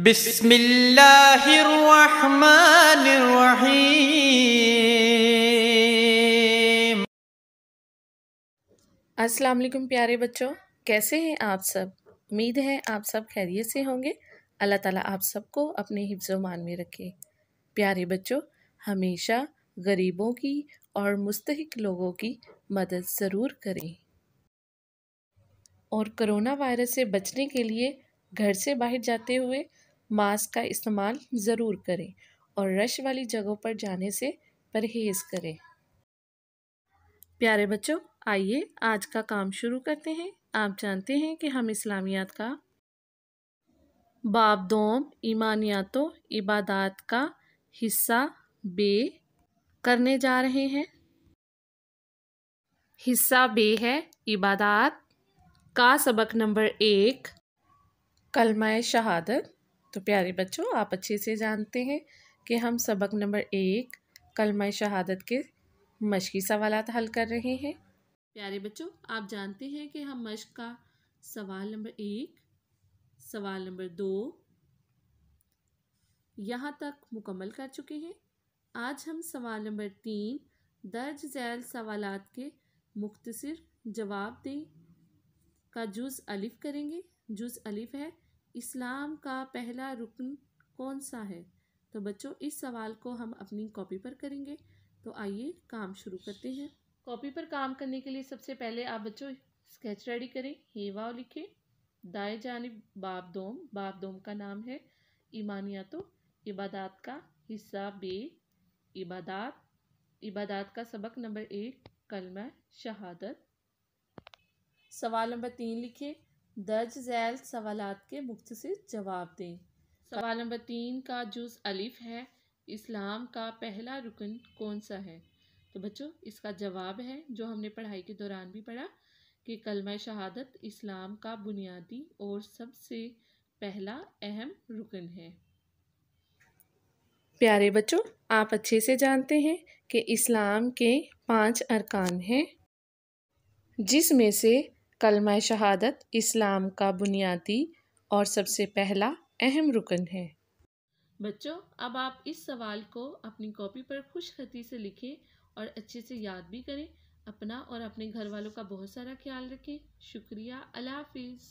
بسم اللہ الرحمن الرحیم۔ السلام علیکم پیارے بچوں، کیسے ہیں آپ سب؟ امید ہے آپ سب خیریت سے ہوں گے۔ اللہ تعالیٰ آپ سب کو اپنے حفظ و امان میں رکھے۔ پیارے بچوں، ہمیشہ غریبوں کی اور مستحق لوگوں کی مدد ضرور کریں، اور کرونا وائرس سے بچنے کے لیے گھر سے باہر جاتے ہوئے ماسک کا استعمال ضرور کریں اور رش والی جگہوں پر جانے سے پرہیز کریں۔ پیارے بچوں، آئیے آج کا کام شروع کرتے ہیں۔ آپ جانتے ہیں کہ ہم اسلامیات کا باب دوم ایمانیات و عبادات کا حصہ بے کرنے جا رہے ہیں۔ حصہ بے ہے عبادات کا سبق نمبر 1 کلمہ شہادت۔ تو پیارے بچوں، آپ اچھے سے جانتے ہیں کہ ہم سبق نمبر 1 کلمہ شہادت کے مشقی سوالات حل کر رہے ہیں۔ پیارے بچوں، آپ جانتے ہیں کہ ہم مشق کا سوال نمبر 1، سوال نمبر 2 یہاں تک مکمل کر چکے ہیں۔ آج ہم سوال نمبر 3 درج ذیل سوالات کے مختصر جواب دیں کا جز الف کریں گے۔ جز الف ہے اسلام کا پہلا رکن کون سا ہے؟ تو بچوں، اس سوال کو ہم اپنی کاپی پر کریں گے۔ تو آئیے کام شروع کرتے ہیں۔ کاپی پر کام کرنے کے لیے سب سے پہلے آپ بچوں اسکیچ ریڈی کریں، واو لکھیں، دائیں جانب باب دوم کا نام ہے ایمانیات و عبادات کا حصہ بے عبادات کا سبق نمبر 1 کلمہ شہادت۔ سوال نمبر 3 لکھیں، درج ذیل سوالات کے مختصر جواب دیں۔ سوال نمبر 3 کا جز الف ہے اسلام کا پہلا رکن کون سا ہے؟ تو بچوں، اس کا جواب ہے جو ہم نے پڑھائی کے دوران بھی پڑھا کہ کلمہ شہادت اسلام کا بنیادی اور سب سے پہلا اہم رکن ہے۔ پیارے بچوں، آپ اچھے سے جانتے ہیں کہ اسلام کے 5 ارکان ہیں، جس میں سے کلمہ شہادت اسلام کا بنیادی اور سب سے پہلا اہم رکن ہے۔ بچوں، اب آپ اس سوال کو اپنی کاپی پر خوش خطی سے لکھیں اور اچھے سے یاد بھی کریں۔ اپنا اور اپنے گھر والوں کا بہت سارا خیال رکھیں۔ شکریہ، اللہ حافظ۔